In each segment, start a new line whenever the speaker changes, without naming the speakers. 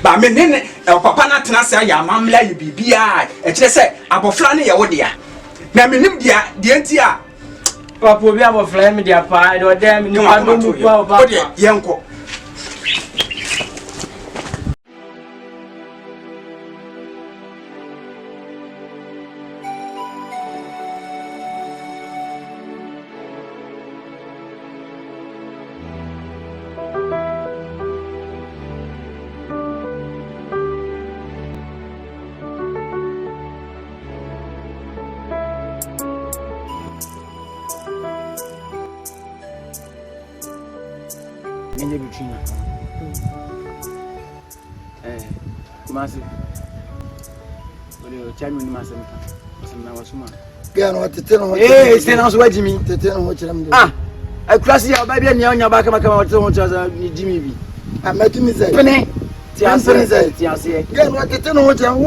ba me ne papa na tena se ya amamla ye bibia e kire se abofra ne ye wo dia na me nim dia enti a
papa obi abofra me dia pa de odem ni pa no mu pa papa
o de yenko
Enye bichina. Kumasi. Ole chami ni masemka. Masemna wasuma.
Gano wateteno.
Sena so wajimi.
Teteno ho chiram de.
Klasi ya ba bia ni onya ba kama wateteno ho chaza ni jimi bi.
Amatumi zai.
Pene.
Tianse zai.
Tianse.
Gano wateteno ho chiram.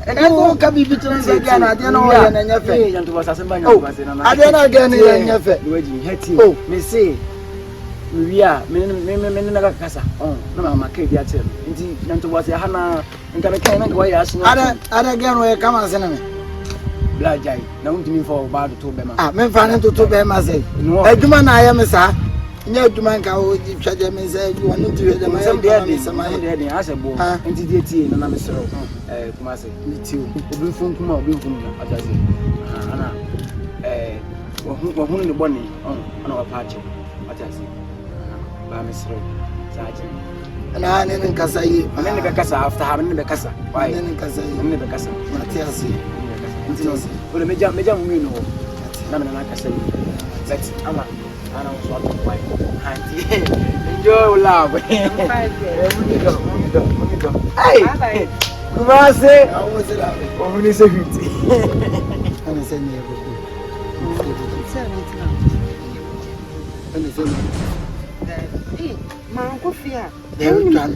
Eno ka bibi chiram zai gano ade na ho ya na nyafe.
Yanto basa semba nya basa na.
Ade na gano ya nyafe.
Waji heti. Me say Wia, me na kasa. Na mama ke dia tell. Nti nanto wase ha na nka me kan na kwa ya asu.
Ada gano ya kama se na me.
Bla jai. Na untimi for ba do to be ma.
Me fa ne to be ma se. Aduma na aya me sa. Nya aduma nka o twaje me se ju wonu tuwe de ma ya me se ma
de de ase bo. Nti die tie na me sero. Kuma se ni tie o. Obi fun kuma obi fun na ajaze. Ana wo hunu ne boni ana wa paache. Ajaze. Ba me sero. Saji.
Na ne kasa yi.
Ne be kasa after ha ne be kasa. Why?
Ne kasa yi.
Ne be kasa.
Matiasi.
Ole meja mu no. Na me na kasa yi. Let's ama ana so to why. Auntie. Enjoy love. Hey. Kumase.
Awo se la.
O ni se fiti.
Ana se ni ebo. Ana se ni.
Ma ko fia.
Twan.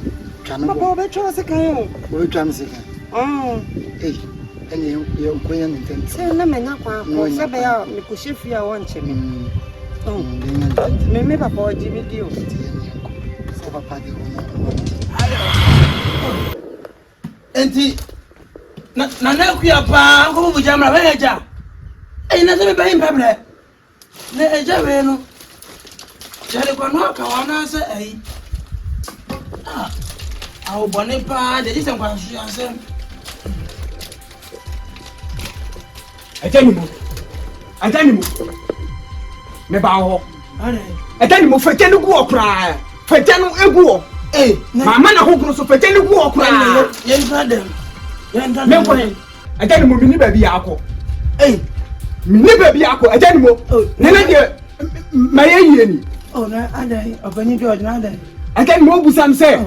Papa be cho se kan o.
Wo twan se kan. Enye yo nkoya ni ntenti.
Se na me nya kwa ko se be ya me ko shefia won che me. Me papa o ji video.
Se papa de o. Enti na kuya pa ko bu jamra be eja. Na se be ba him pebre. Na eja we no. Jare kwa no ka wana se awo bone pa de disen kwa su asem.
Atani mo me ba ho atani mo fete no gu okra fete no egu o mama na hokro so fete no gu okra
yen brother
me ko hen atani mo mini ba bi akọ mini ba bi akọ atani mo ne na de ma ye ni
na adai obani George na adai
atani mo busam se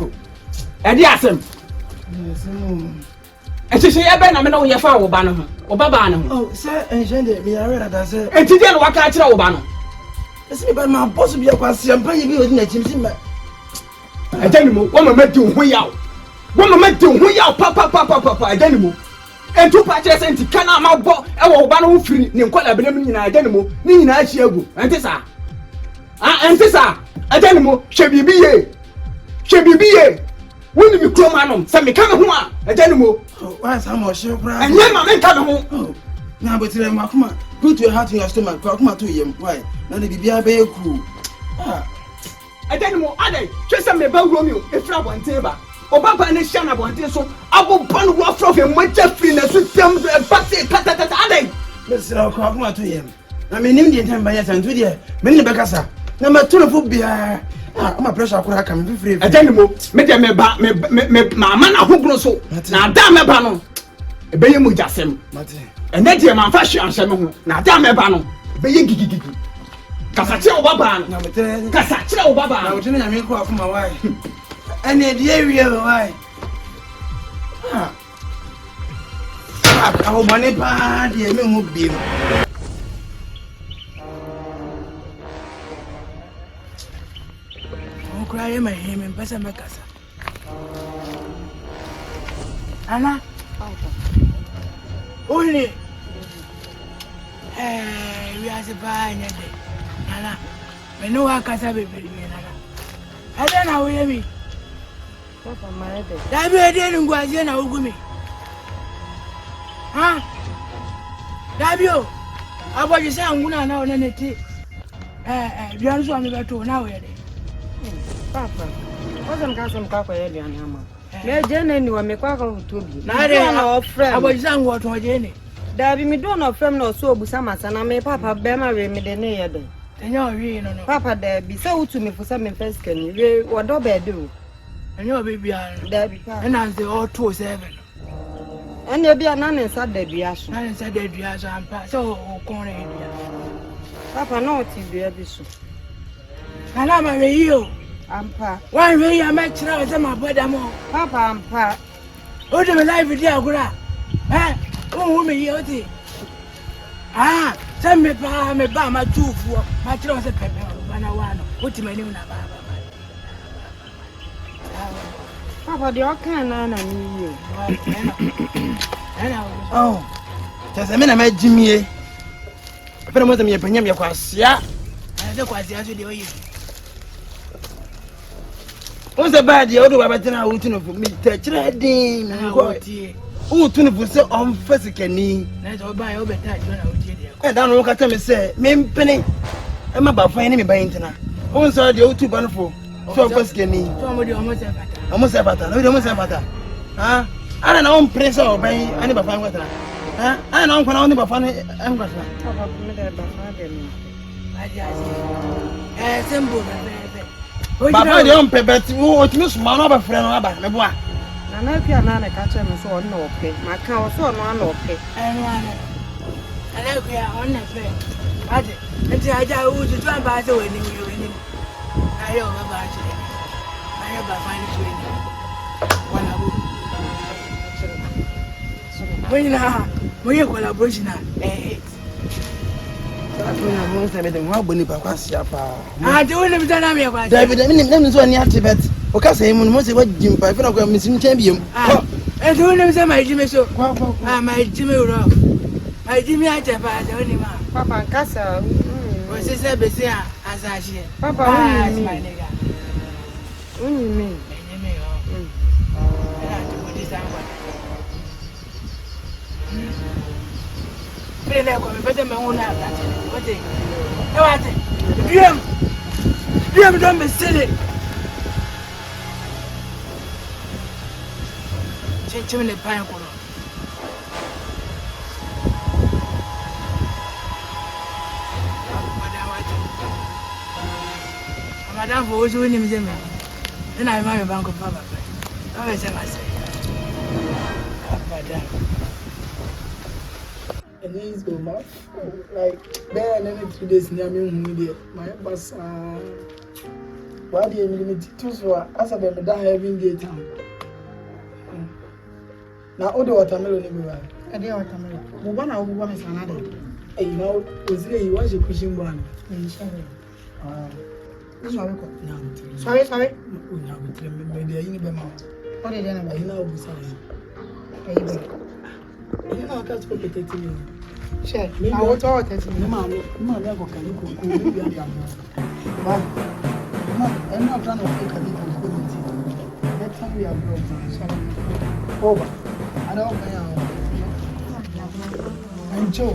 e di asem ehihie ya be na me na wo ye fa wo ba no ho wo baba no ho
sir enjende me are that say
etidi no waka akira wo ba no
esi be ma boss bi akwa se ampa ye bi odi na chim si me
ajani mo wo mama di ho yawo wo mama di ho yawo pa ajani mo entu pa kire se nti kana ma bo e wo ba no ho firi ne nkola benam nyina ajani mo ni nyina ahia agu enti sa ajani mo hwe bibiye woni mi kroma no se me ka me ho a ajani mo
why some of you bra
enye ma me ka me ho
na betire ma kuma go to your heart in your stomach kuma to yem why na de bibia be eku
ajani mo adai hwe se me ba wuro mi o efra bonten ba obaba ne hia na bonten so abobon wo afro fe mo ja free na so tem bate kata adai
besira kuma to yem na me nim de ntam ba ya santu de me ne be kasa na ma to no fo bia ama pressure akura ka me free
ajani mo me de me ba me mama na hogro so na da me ba no ebe ye mu jasem
mate
ene de ma fa hwe ansem ho na da me ba no ebe ye gigigigi kasa kire wo baba no
na mete
kasa kire wo baba
na
no
wote na me ko akuma why ene de ewie why awo bone pa de me hu biem cry my him and pesa makasa ana only we are the banya de ana me no akasa bebe ni ana ada na we mi
Papa, my head.
That be a day in Guazina Ugumi. Huh? That be you. How about you say I'm going to know anything? You answer me better now.
Papa, wasn't Cousin Papa Elian Hammer. Me Jenny knew a Mekaka to be.
Now, friend, I was young. What was Jenny?
There be me don't know friend or so Busamas, and I may Papa Bema me the near day.
And you're really no.
Papa, there be so to me for some first can you what do I do?
And your baby,
there be
and I'm the all 2-7.
And there be a nun inside the biash.
I said that you are so corner.
Papa, no, TV.
And I'm a you.
Ampa.
One way I met you as my brother more.
Papa, Ampa.
What do you like with your gra? Eh? Oh, me, you ah, send me by my 2 for my children. What's my name?
Papa, the can and you.
Oh, just a minute, my Jimmy. I put him a penny across, yeah. I don't quite see you. What's the bad? The other Babatina out of me, touch reading. Who to say on physically? Let's all buy over that. And don't look at me, say, Mim Penny. I'm about finding me by internet. Also, the old 2 banful. So, physically, somebody almost have better. No, almost have better. Huh? I don't know, press or by any Bafan water. Huh? I don't know, only Bafan and Papa, Simple. Papa, don't pay, but you want to smile of a friend about me.
And I can catch him so no pay. My cow so no pay.
And I we are on that bed. Until I would drive by the way you winning. I know about it. I have a fine training. When you collaboration, I do live down. David, let me near Tibet. Okay, say, most what Jim Piper of missing champion. And who lives at my Jimmy so? My Jimmy Rock. My Jimmy, I tell
Papa and Casa.
Was this a busy as I see?
Papa, my nigga. Only me.
Better my own out. What thing? You don't be silly. Change the pine color. Madame for what's winning them. Then I marry a bank of Papa. I say, and then it's go back. Like, there and then 3 days near me, my bus. Why do you limit it to so? As I better having day time. Now, all the watermelon everywhere. I did watermelon. But one is another. Hey, now, was there you watch a pushing one? Sorry. Maybe I need what did I know? You know, that's what protecting you. Share. I want all testing. Mamma, can you go? I'm not trying to take a little community. That time we are broke. Over. I don't know. And Joe.